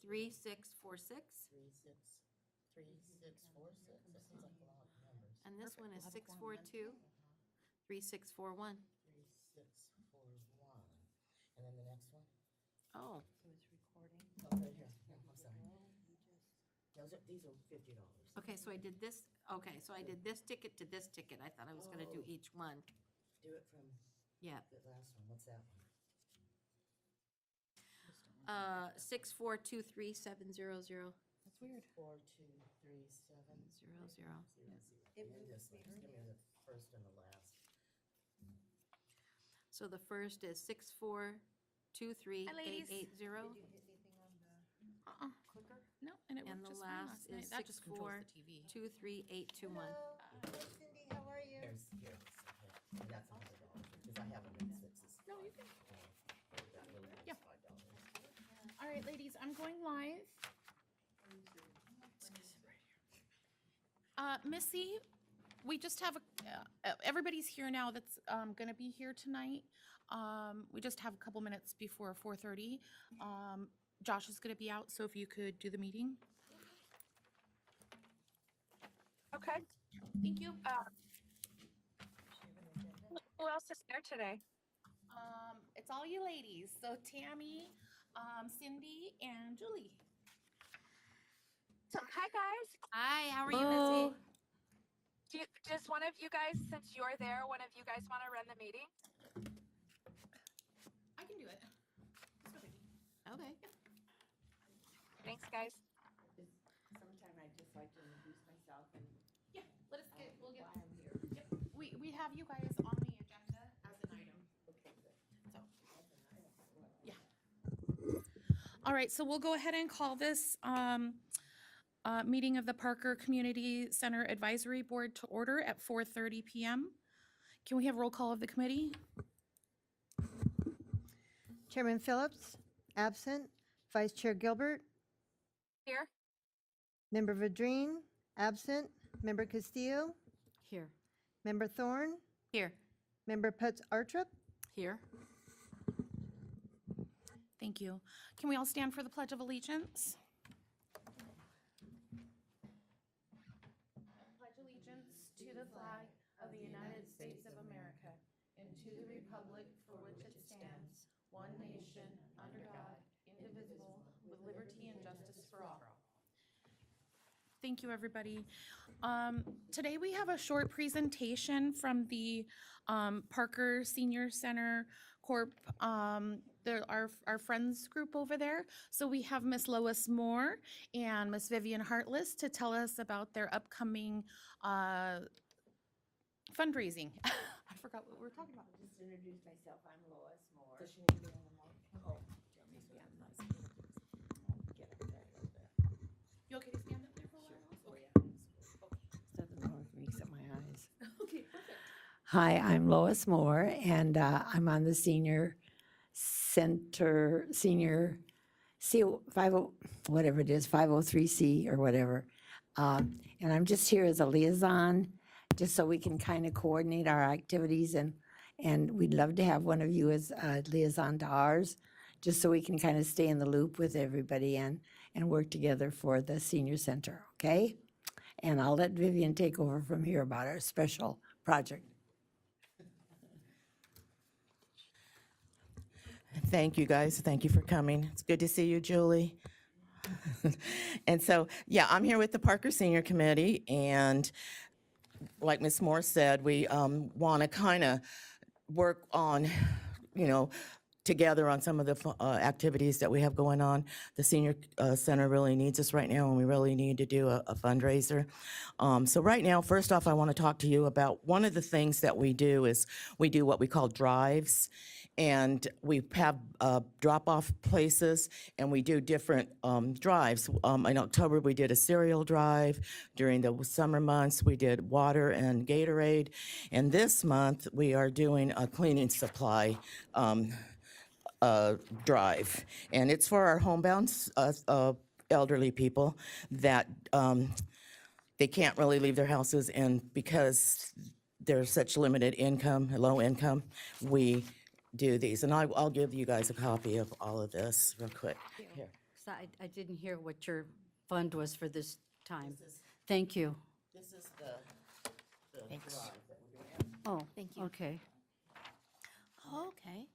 3646. 3646. That seems like a lot of numbers. And this one is Perfect. We'll have a quorum 642 3641. 3641. And then the next one? Oh, So it's recording. Oh, right here. No, I'm sorry. These are $50. okay, so I did this, okay, so I did this ticket to this ticket. I thought I was gonna do Oh. each one. Do it from Yeah. the last one. What's that one? 6423700. That's weird. 423700. 00. And then this one. Just give me the first and the last. So the first is 6423880. Did you hit anything on the clicker? No, and it And worked the just fine last last night. is That just controls the TV. 6423821. Hello, Cindy, how are you? Here's. Okay. And that's $100 because I have them in sixes. No, you can. That little one is Yeah. $5. All right, ladies, I'm going live. Missy, we just have, everybody's here now that's gonna be here tonight. We just have a couple minutes before 4:30. Josh is gonna be out, so if you could do the meeting. Okay. Thank you. Who else is there today? It's all you ladies. So Tammy, Cindy, and Julie. So, hi guys. Hi, how are you, Missy? Does one of you guys, since you're there, one of you guys want to run the meeting? I can do it. It's no biggie. Okay. Thanks, guys. Sometime I just like to introduce myself and Yeah, we'll get, why I'm here. yep. We have you guys on the agenda as an item. Okay, good. So, That's an item. Well, yeah. All right, so we'll go ahead and call this meeting of the Parker Community Center Advisory Board to order at 4:30 PM. Can we have roll call of the committee? Chairman Phillips, absent. Vice Chair Gilbert, Here. Member Vadrine, absent. Member Castillo, Here. Member Thorne, Here. Member Putz Artrup. Here. Thank you. Can we all stand for the Pledge of Allegiance? Pledge allegiance to the flag of the United States of America and to the republic for which it stands, one nation, under God, indivisible, with liberty and justice for all. Thank you, everybody. Today we have a short presentation from the Parker Senior Center Corp., our friends group over there. So we have Miss Lois Moore and Miss Vivian Hartless to tell us about their upcoming fundraising. I forgot what we were talking about. Just to introduce myself, I'm Lois Moore. Does she need to be on the mic? Oh, do you want me to be on the mic? Get up there a little bit. You okay to stand up there for a while? Oh, yeah. Doesn't bother me except my eyes. Okay, perfect. Hi, I'm Lois Moore, and I'm on the senior center, senior C50, whatever it is, 503C or whatever. And I'm just here as a liaison, just so we can kind of coordinate our activities, and we'd love to have one of you as a liaison to ours, just so we can kind of stay in the loop with everybody and work together for the senior center, okay? And I'll let Vivian take over from here about our special project. Thank you, guys. Thank you for coming. It's good to see you, Julie. And so, yeah, I'm here with the Parker Senior Committee, and like Ms. Moore said, we want to kind of work on, together on some of the activities that we have going on. The senior center really needs us right now, and we really need to do a fundraiser. So right now, first off, I want to talk to you about one of the things that we do is we do what we call drives, and we have drop-off places, and we do different drives. In October, we did a cereal drive. During the summer months, we did water and Gatorade. And this month, we are doing a cleaning supply drive. And it's for our homebound elderly people that they can't really leave their houses, and because there's such limited income, low income, we do these. And I'll give you guys a copy of all of this real quick. Here. I didn't hear what your fund was for this time. Thank you. This is the Thanks. drive that we're doing. Oh, Thank you. okay. Okay.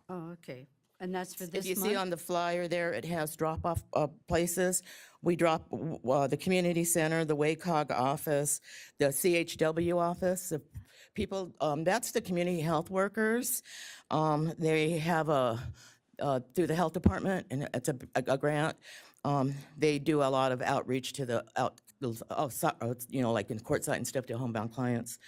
Oh, okay. And that's for If this you see month? on the flyer there, it has drop-off places. We drop the community center, the WACOG office, the CHW office. The people, that's the community health workers. They have through the health department, and it's a grant. They do a lot of outreach to the like in Quartzsite and stuff to homebound clients.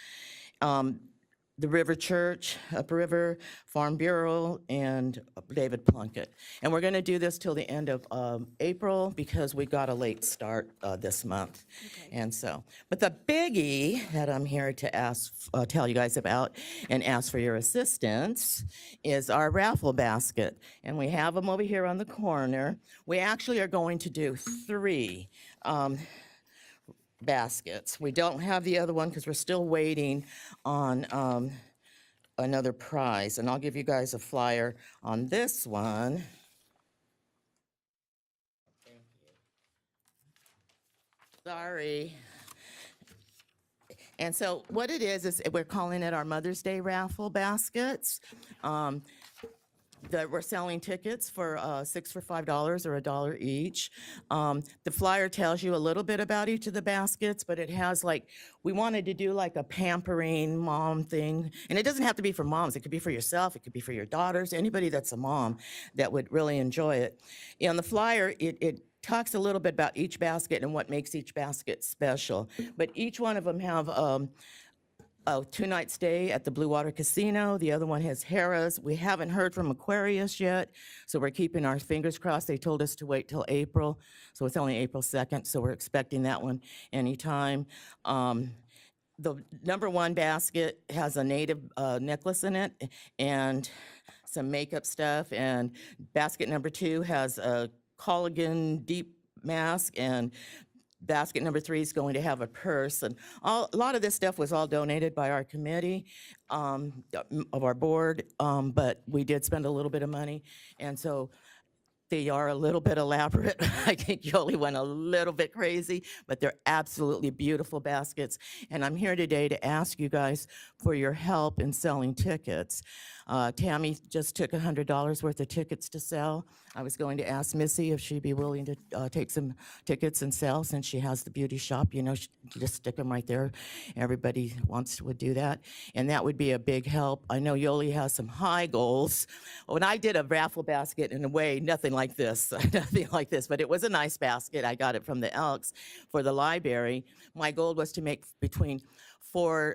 The River Church, Upriver, Farm Bureau, and David Plunkett. And we're going to do this till the end of April because we got a late start this month. And so, but the biggie that I'm here to tell you guys about and ask for your assistance is our raffle basket. And we have them over here on the corner. We actually are going to do 3 baskets. We don't have the other one because we're still waiting on another prize. And I'll give you guys a flyer on this one. Thank you. Sorry. And so what it is we're calling it our Mother's Day raffle baskets. That we're selling tickets for 6 for $5 or $1 each. The flyer tells you a little bit about each of the baskets, but it has we wanted to do like a pampering mom thing. And it doesn't have to be for moms. It could be for yourself. It could be for your daughters, anybody that's a mom that would really enjoy it. On the flyer, it talks a little bit about each basket and what makes each basket special. But each one of them have a 2-night stay at the Blue Water Casino. The other one has Harrah's. We haven't heard from Aquarius yet, so we're keeping our fingers crossed. They told us to wait till April, so it's only April 2nd, so we're expecting that one anytime. The number 1 basket has a native necklace in it and some makeup stuff, and basket number 2 has a collagen deep mask, and basket number 3 is going to have a purse. And a lot of this stuff was all donated by our committee of our board, but we did spend a little bit of money. And so they are a little bit elaborate. I think Yoli went a little bit crazy, but they're absolutely beautiful baskets. And I'm here today to ask you guys for your help in selling tickets. Tammy just took $100 worth of tickets to sell. I was going to ask Missy if she'd be willing to take some tickets and sell, since she has the beauty shop. You know, just stick them right there. Everybody would do that. And that would be a big help. I know Yoli has some high goals. When I did a raffle basket, in a way, nothing like this, but it was a nice basket. I got it from the Elks for the library. My goal was to make between 3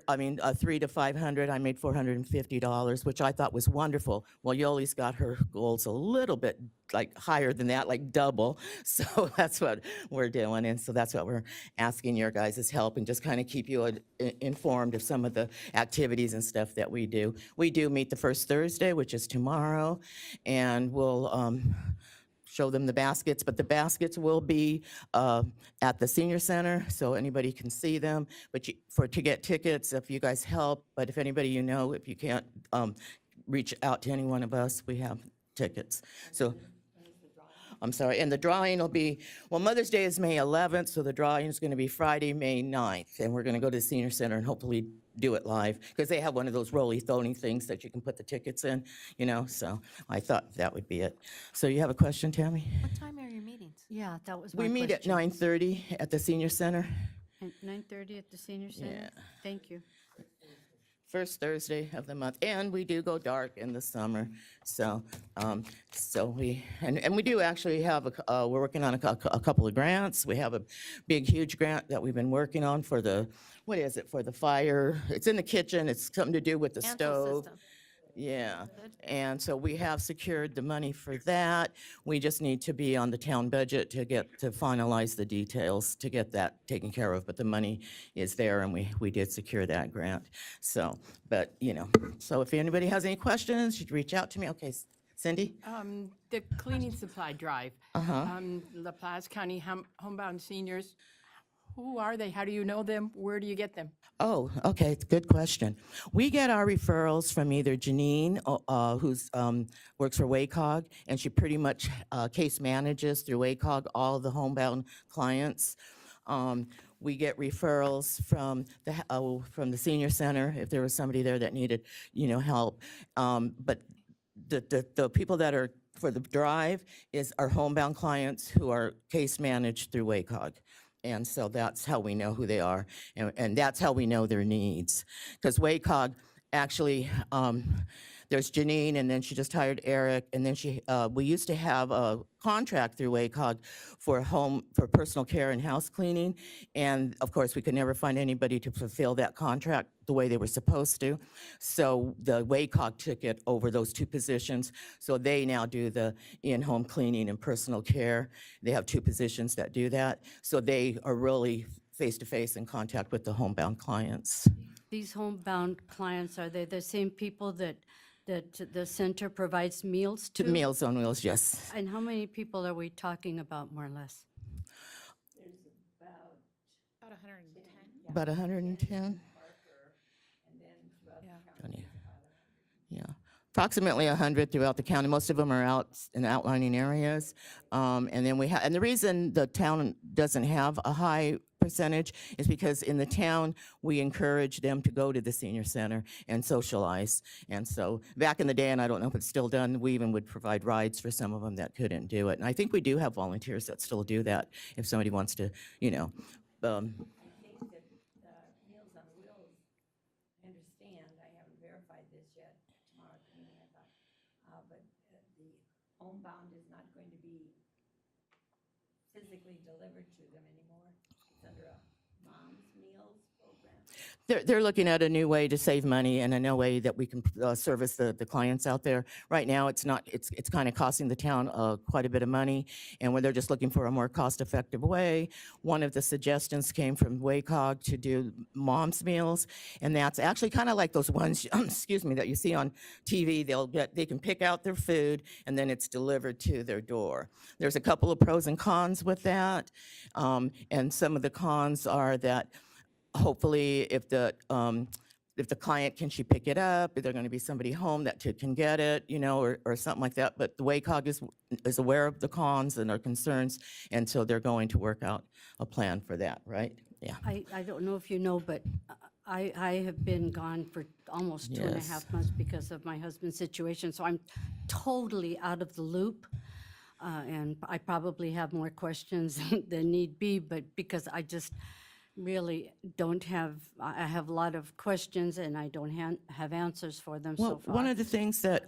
to 500. I made $450, which I thought was wonderful. Well, Yoli's got her goals a little bit higher than that, like double. So that's what we're doing. And so that's what we're asking your guys' help, and just kind of keep you informed of some of the activities and stuff that we do. We do meet the first Thursday, which is tomorrow, and we'll show them the baskets, but the baskets will be at the senior center, so anybody can see them. But to get tickets, if you guys help, but if anybody you know, if you can't reach out to any one of us, we have tickets. So, I'm sorry, and the drawing will be, well, Mother's Day is May 11th, so the drawing is going to be Friday, May 9th, and we're going to go to the senior center and hopefully do it live, because they have one of those roly-thony things that you can put the tickets in, so I thought that would be it. So you have a question, Tammy? What time are your meetings? Yeah, that was my We question. meet at 9:30 at the senior center, At 9:30 at the senior center? Yeah. Thank you. first Thursday of the month, and we do go dark in the summer. So, we do actually have, we're working on a couple of grants. We have a big, huge grant that we've been working on for the, what is it, for the fire? It's in the kitchen, it's something to do with the Cancel stove. system. Yeah, and so we have secured the money for that. We just need to be on the town budget to finalize the details to get that taken care of, but the money is there, and we did secure that grant. So, but, so if anybody has any questions, you'd reach out to me. Okay, Cindy? The cleaning supply drive. La Paz County Homebound Seniors, Who are they? How do you know them? Where do you get them? Oh, okay, good question. We get our referrals from either Janine, who's works for WACOG, and she pretty much case manages through WACOG all of the homebound clients. We get referrals from the senior center if there was somebody there that needed, help. But the people that are for the drive is our homebound clients who are case managed through WACOG. And so that's how we know who they are, and that's how we know their needs. Because WACOG actually, there's Janine, and then she just hired Eric, and then we used to have a contract through WACOG for personal care and house cleaning, and of course, we could never find anybody to fulfill that contract the way they were supposed to. So the WACOG took it over those two positions, so they now do the in-home cleaning and personal care. They have two positions that do that, so they are really face-to-face in contact with the homebound clients. These homebound clients, are they the same people that the center provides meals to? Meals on Wheels, yes. And how many people are we talking about, more or less? About 110. About 110? Yeah, approximately 100 throughout the county. Most of them are out in outlining areas. And then and the reason the town doesn't have a high percentage is because in the town, we encourage them to go to the senior center and socialize. And so back in the day, and I don't know if it's still done, we even would provide rides for some of them that couldn't do it. And I think we do have volunteers that still do that if somebody wants to, Meals on Wheels, I understand, I haven't verified this yet, tomorrow cleaning, I thought, but the homebound is not going to be physically delivered to them anymore. It's under a mom's meals program. They're looking at a new way to save money and a new way that we can service the clients out there. Right now, it's kind of costing the town quite a bit of money, and where they're just looking for a more cost-effective way. One of the suggestions came from WACOG to do mom's meals, and that's actually kind of like those ones, excuse me, that you see on TV. They can pick out their food, and then it's delivered to their door. There's a couple of pros and cons with that, and some of the cons are that hopefully if the client, can she pick it up? Is there going to be somebody home that can get it, or something like that? But the WACOG is aware of the cons and our concerns, and so they're going to work out a plan for that, right? Yeah. I don't know if you know, but I have been gone for almost 2.5 Yes. months because of my husband's situation, so I'm totally out of the loop. And I probably have more questions than need be, but because I just really don't have, I have a lot of questions and I don't have answers for them so Well, far. one of the things that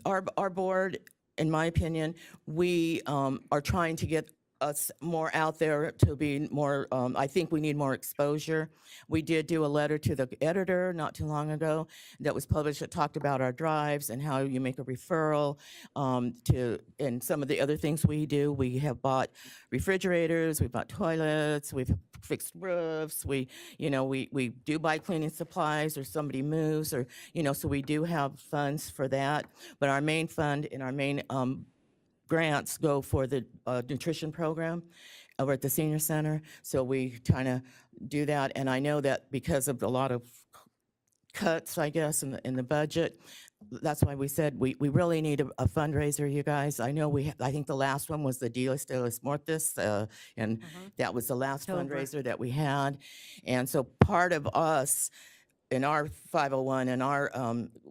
our board, in my opinion, we are trying to get us more out there to be more, I think we need more exposure. We did do a letter to the editor not too long ago that was published that talked about our drives and how you make a referral and some of the other things we do. We have bought refrigerators, we bought toilets, we've fixed roofs, we do buy cleaning supplies or somebody moves or, so we do have funds for that. But our main fund and our main grants go for the nutrition program over at the senior center. So we kind of do that. And I know that because of a lot of cuts, I guess, in the budget, that's why we said we really need a fundraiser, you guys. I know I think the last one was the Dias de los Muertos, and that was the last October. fundraiser that we had. And so part of us in our 501 and our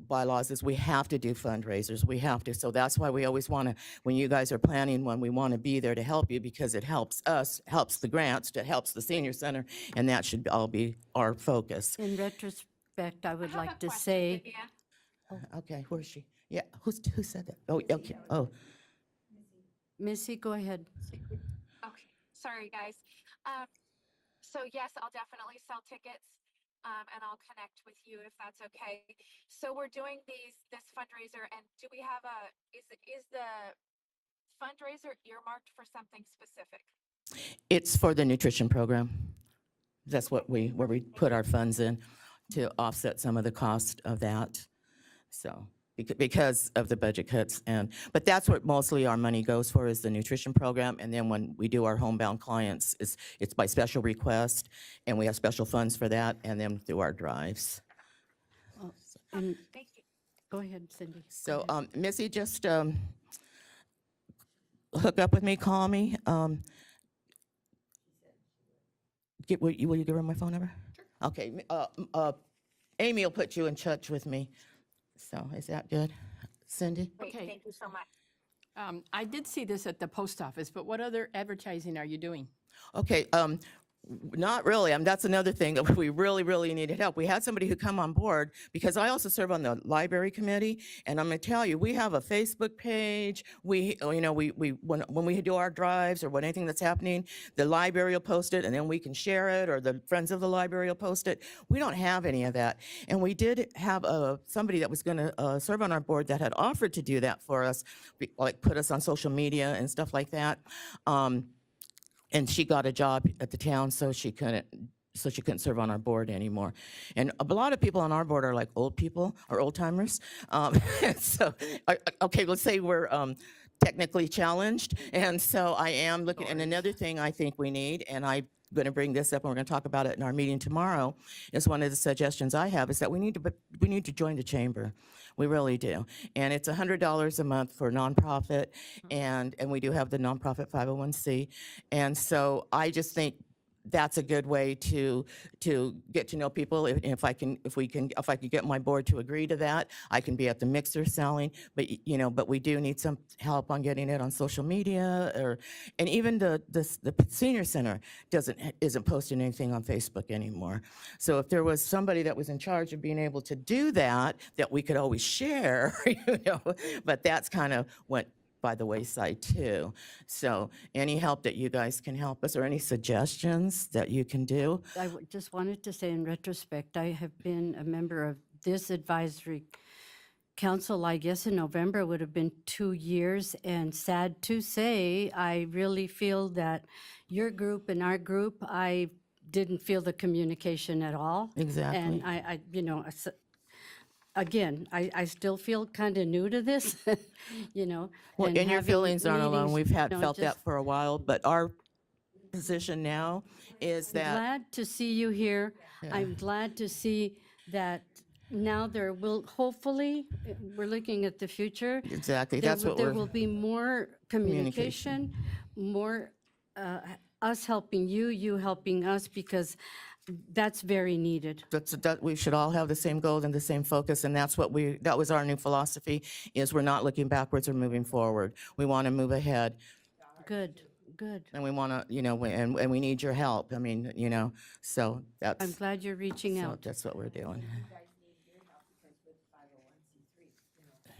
bylaws is we have to do fundraisers. We have to. So that's why we always want to, when you guys are planning one, we want to be there to help you because it helps us, helps the grants, it helps the senior center, and that should all be our focus. In retrospect, I would I have a like to question, say, Vivian. Okay, where is she? Yeah, who said that? Oh, okay. Oh, Missy, go ahead. Okay, sorry, guys. So yes, I'll definitely sell tickets, and I'll connect with you if that's okay. So we're doing this fundraiser, and do we have is the fundraiser earmarked for something specific? it's for the nutrition program. That's where we put our funds in to offset some of the cost of that. So, because of the budget cuts. But that's what mostly our money goes for, is the nutrition program. And then when we do our homebound clients, it's by special request, and we have special funds for that, and then through our drives. And Thank you. go ahead, Cindy. So, Missy, just hook up with me, call me. Will you give her my phone number? Sure. Okay, Amy will put you in touch with me. So is that good? Cindy? Great, Okay. thank you so much. I did see this at the post office, but what other advertising are you doing? Okay, not really. That's another thing that we really, really needed help. We had somebody who come on board, because I also serve on the library committee, and I'm going to tell you, we have a Facebook page. We when we do our drives or when anything that's happening, the library will post it, and then we can share it, or the friends of the library will post it. We don't have any of that, and we did have somebody that was going to serve on our board that had offered to do that for us, like put us on social media and stuff like that. And she got a job at the town, so she couldn't serve on our board anymore. And a lot of people on our board are like old people or old timers. So, okay, let's say we're technically challenged. And so I am looking, and another thing I think we need, and I'm going to bring this up and we're going to talk about it in our meeting tomorrow, is one of the suggestions I have is that we need to join the chamber. We really do. And it's $100 a month for nonprofit, and we do have the nonprofit 501c. And so I just think that's a good way to get to know people. If I could get my board to agree to that, I can be at the mixer selling. But we do need some help on getting it on social media, and even the senior center isn't posting anything on Facebook anymore. So if there was somebody that was in charge of being able to do that we could always share, But that's kind of went by the wayside too. So any help that you guys can help us, or any suggestions that you can do? Just wanted to say, in retrospect, I have been a member of this advisory council, I guess in November would have been 2 years, and sad to say, I really feel that your group and our group, I didn't feel the communication at all. Exactly. And again, I still feel kind of new to this, Well, and and your having feelings aren't alone. meetings, We've felt that just for a while, but our position now is that, glad to see you here. I'm glad to see that now there will, hopefully, we're looking at the future. exactly, There that's will- what There we're, will be more communication, more us helping you, you helping us, because that's very needed. we should all have the same goal and the same focus, and that was our new philosophy, is we're not looking backwards or moving forward. We want to move ahead, Good, good. and we want to, and we need your help. So that's. I'm glad you're reaching So out. that's what we're doing.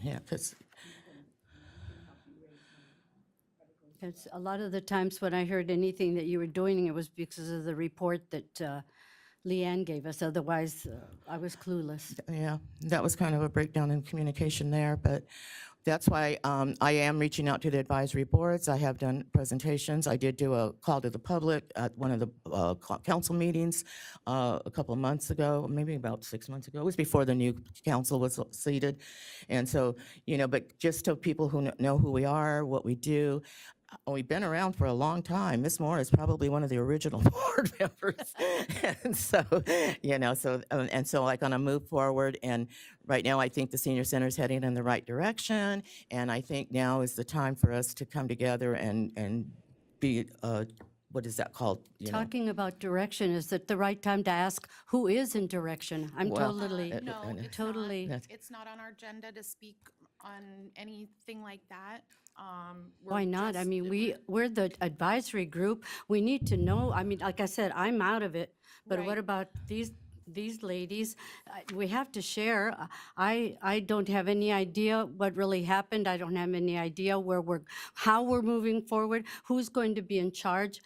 Yeah, because, It's a lot of the times when I heard anything that you were doing, it was because of the report that Leanne gave us. Otherwise, I was clueless. yeah, that was kind of a breakdown in communication there, but that's why I am reaching out to the advisory boards. I have done presentations. I did do a call to the public at one of the council meetings a couple of months ago, maybe about 6 months ago. It was before the new council was seated. And so, but just to people who know who we are, what we do, we've been around for a long time. Miss Moore is probably one of the original board members. And so, so like on a move forward, and right now I think the senior center is heading in the right direction. And I think now is the time for us to come together and be, what is that called? Talking about direction, is it the right time to ask who is in direction? I'm Well, totally, No, it's totally. not. It's not on our agenda to speak on anything like that. We're Why not? I just- mean, we're the advisory group. We need to know, I mean, like I said, I'm out of it, but what Right. about these ladies? We have to share. I don't have any idea what really happened. I don't have any idea how we're moving forward, who's going to be in charge.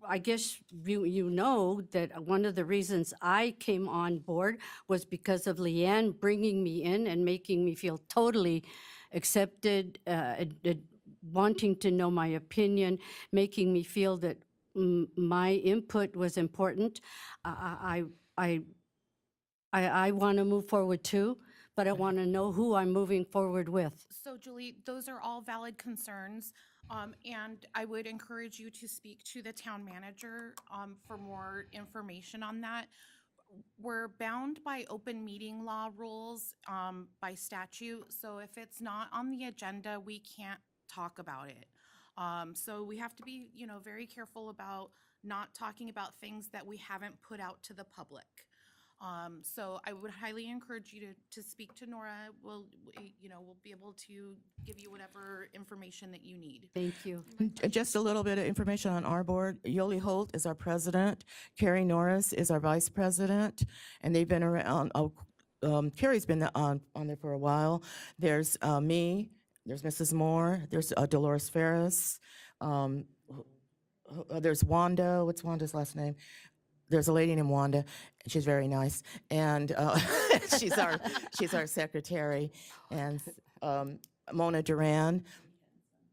I guess you know that one of the reasons I came on board was because of Leanne bringing me in and making me feel totally accepted, wanting to know my opinion, making me feel that my input was important. I want to move forward too, but I want to know who I'm moving forward with. So Julie, those are all valid concerns. And I would encourage you to speak to the town manager, for more information on that. We're bound by open meeting law rules, by statute. So if it's not on the agenda, we can't talk about it. So we have to be, very careful about not talking about things that we haven't put out to the public. So I would highly encourage you to speak to Nora. We'll be able to give you whatever information that you need. Thank you. Just a little bit of information on our board. Yoli Holt is our president. Carrie Norris is our vice president, and they've been around. Carrie's been on there for a while. There's me. There's Mrs. Moore. There's Dolores Ferris. There's Wanda. What's Wanda's last name? There's a lady named Wanda, and she's very nice, and she's our secretary, and Mona Duran,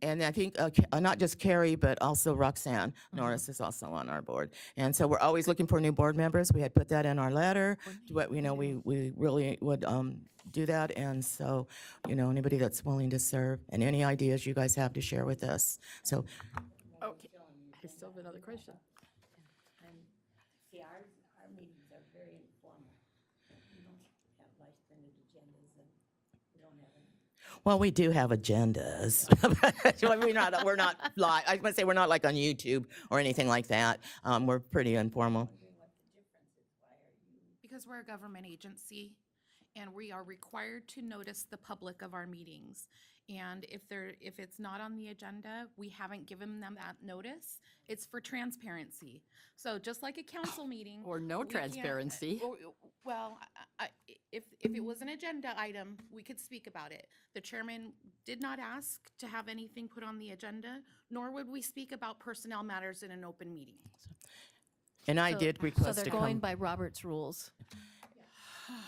and I think not just Carrie, but also Roxanne Norris is also on our board, and so we're always looking for new board members. We had put that in our letter. We really would do that, and so anybody that's willing to serve and any ideas you guys have to share with us. So Okay, I still have another question. See, our meetings are very informal. We don't have life-printed agendas, and we don't have any. well, we do have agendas. we're not like, I was gonna say, we're not like on YouTube or anything like that. We're pretty informal. Because we're a government agency and we are required to notice the public of our meetings. And if it's not on the agenda, we haven't given them that notice. It's for transparency. So just like a council meeting. Or no we can't- transparency. Well, if it was an agenda item, we could speak about it. The chairman did not ask to have anything put on the agenda, nor would we speak about personnel matters in an open meeting. And I did request So to they're going come, by Robert's rules.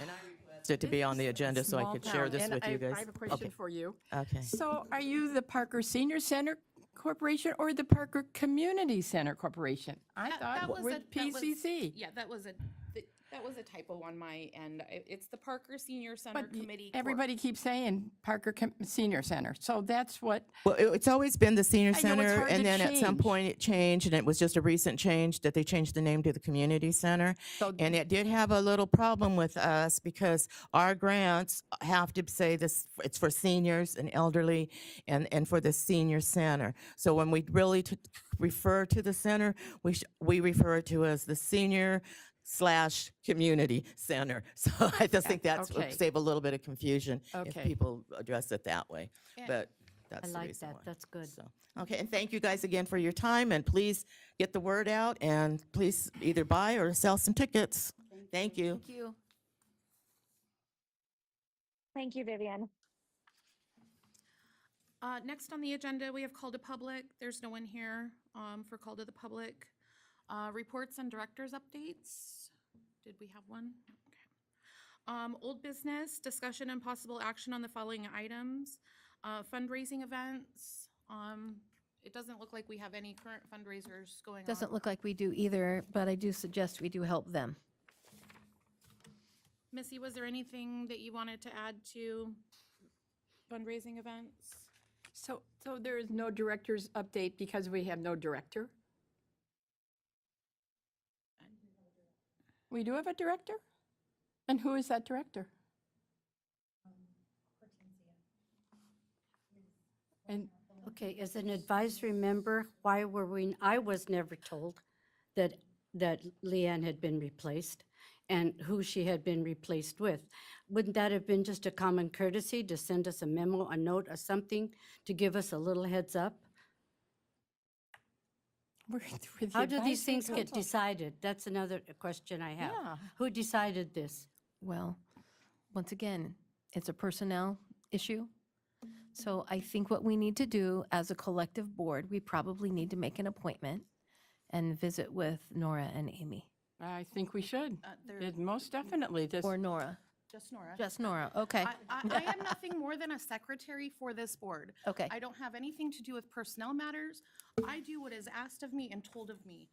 and I requested to be on the agenda so I could share this And with you guys. I have a question for you. Okay. So are you the Parker Senior Center Corporation or the Parker Community Center Corporation? I That thought was with PCC. Yeah, that was a typo on my end. It's the Parker Senior Center But Committee. Corp. everybody keeps saying Parker Senior Center. So that's what, Well, it's always been the senior I know, it's center, hard to and then at some change. point it changed, and it was just a recent change that they changed the name to the community center. So- And it did have a little problem with us because our grants have to say this, it's for seniors and elderly and for the senior center. So when we really refer to the center, we refer to as the senior/community center. So I just think that's okay. would save a little bit of confusion if Okay. people address it that way. Yeah. But that's the like reason that. why. That's good. So, okay, and thank you guys again for your time, and please get the word out, and please either buy or sell some tickets. Thank you. Thank you. Thank you, Vivian. Next on the agenda, we have call to public. There's no one here for call to the public. Reports and directors updates. Did we have one? Okay. Old business, discussion and possible action on the following items. Fundraising events. It doesn't look like we have any current fundraisers going on. Doesn't look like we do either, but I do suggest we do help them. Missy, was there anything that you wanted to add to fundraising events? so there is no director's update because we have no director? We do have a director? And who is that director? And Okay, as an advisory member, why were I was never told that Leanne had been replaced and who she had been replaced with. Wouldn't that have been just a common courtesy to send us a memo, a note, or something to give us a little heads up? we're with the How do these advisory things get council. decided? That's another question I have. Yeah. Who decided this? Well, once again, it's a personnel issue. So I think what we need to do as a collective board, we probably need to make an appointment and visit with Nora and Amy. I think we should. There- It most definitely. This, Or Nora. Just Nora. Just Nora, okay. I am nothing more than a secretary for this board. Okay. I don't have anything to do with personnel matters. I do what is asked of me and told of me.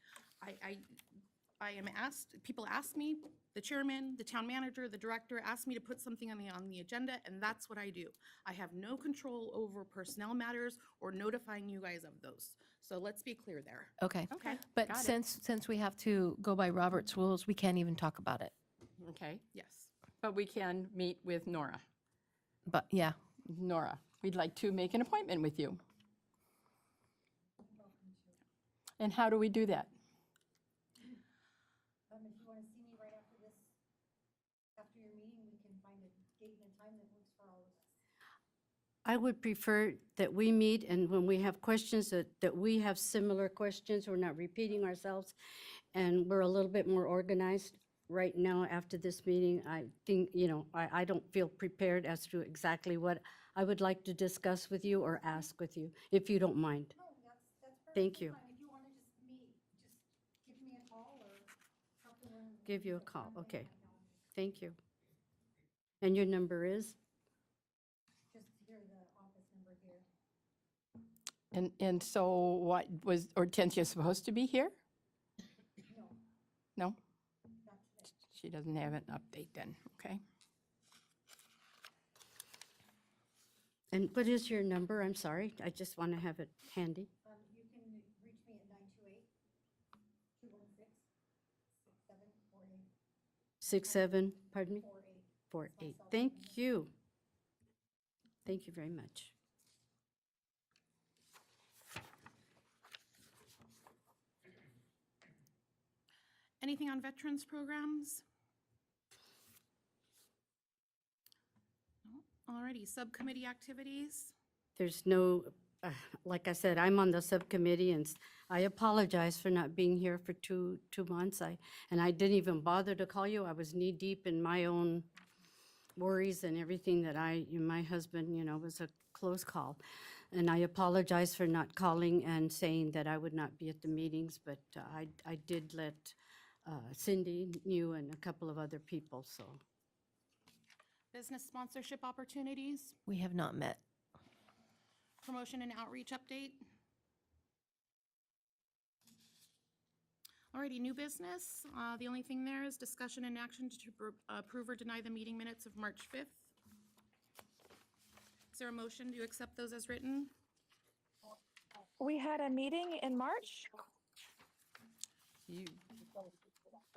I am asked, people ask me, the chairman, the town manager, the director asked me to put something on the agenda, and that's what I do. I have no control over personnel matters or notifying you guys of those. So let's be clear there. Okay. Okay, But got it. since we have to go by Robert's rules, we can't even talk about it. Okay, Yes. but we can meet with Nora. But yeah, Nora, we'd like to make an appointment with you. And how do we do that? If you want to see me right after this, after your meeting, we can find a date and a time that works for all of us. I would prefer that we meet, and when we have questions, that we have similar questions, we're not repeating ourselves, and we're a little bit more organized. Right now, after this meeting, I think, I don't feel prepared as to exactly what I would like to discuss with you or ask with you, if you don't mind. No, that's perfect. Thank you. If you want to just meet, just give me a call or something. Give you a call, okay. Thank you. And your number is? Just hear the office number here. And so what, was Hortensia supposed to be here? No, No? not today. She doesn't have an update then, okay? And what is your number? I'm sorry, I just want to have it handy. You can reach me at 928-216-6748. 67, pardon me? 48. 48. Thank you. Thank you very much. Anything on veterans programs? No? Alrighty, subcommittee activities. There's no, like I said, I'm on the subcommittee, and I apologize for not being here for two months. And I didn't even bother to call you. I was knee-deep in my own worries and everything that my husband, was a close call. And I apologize for not calling and saying that I would not be at the meetings, but I did let Cindy, you, and a couple of other people, so. Business sponsorship opportunities, we have not met. promotion and outreach update. Alrighty, new business. The only thing there is discussion and action to approve or deny the meeting minutes of March 5th. Is there a motion to accept those as written? We had a meeting in March. You,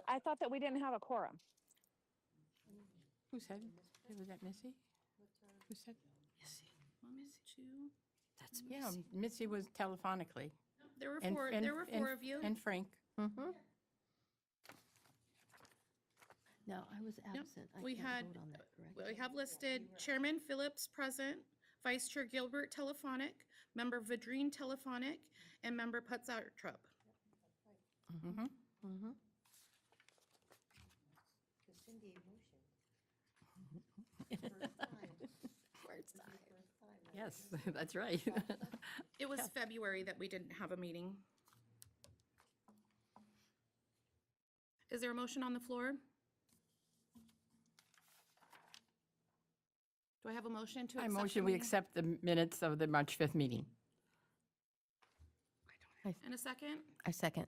I thought that we didn't have a quorum. who said, was that Missy? Who said? One, two. That's Yeah, Missy was telephonically. There were And- four, and- there were four of you. And Frank. Mm-hmm. No, I was absent. I we can't had- vote on that, correct? We have listed Chairman Phillips present, Vice Chair Gilbert telephonic, Member Vadrine telephonic, and Member Putzartrup. Mm-hmm. Mm-hmm. Cindy motion. First time. Yes, that's right. It was February that we didn't have a meeting. Is there a motion on the floor? Do I have a motion to I accept? the motion we meeting? accept the minutes of the March 5th meeting. And a second? I second.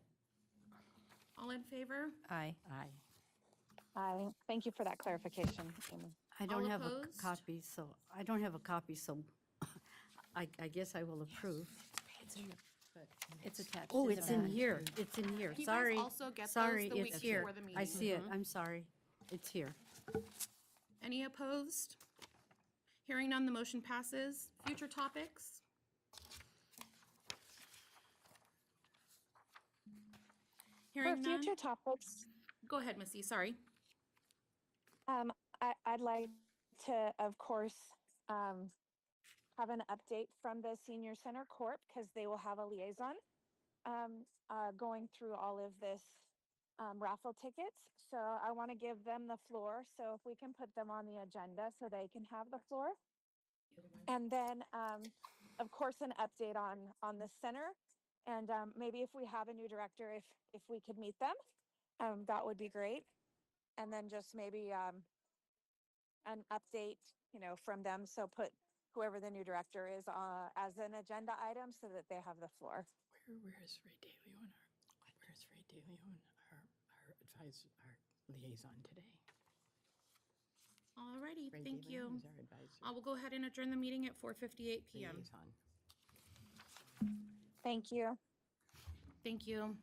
All in favor? Aye. I thank you for that clarification, Amy. I don't All have a opposed? copy, so, I don't have a copy, so I guess I will approve. It's attached. Oh, to the it's in back. here, it's in here, You guys sorry. also get those Sorry, the week it's here. before the I meeting. see it, I'm sorry, it's here. Any opposed? Hearing none, the motion passes. Future topics? For Hearing none? future topics, Go ahead, Missy, sorry. I'd like to, of course, have an update from the Senior Center Corp, because they will have a liaison going through all of this raffle tickets. So I want to give them the floor, so if we can put them on the agenda so they can have the floor. And then, of course, an update on the center, and maybe if we have a new director, if we could meet them, that would be great. And then just maybe an update, from them. So put whoever the new director is as an agenda item so that they have the floor. Where's Ray Dalio and where's Ray Dalio and our our liaison today. Alrighty, Ray thank Galen you. is our advisor. I will go ahead and adjourn the meeting at 4:58 PM. Liaison. Thank you. Thank you.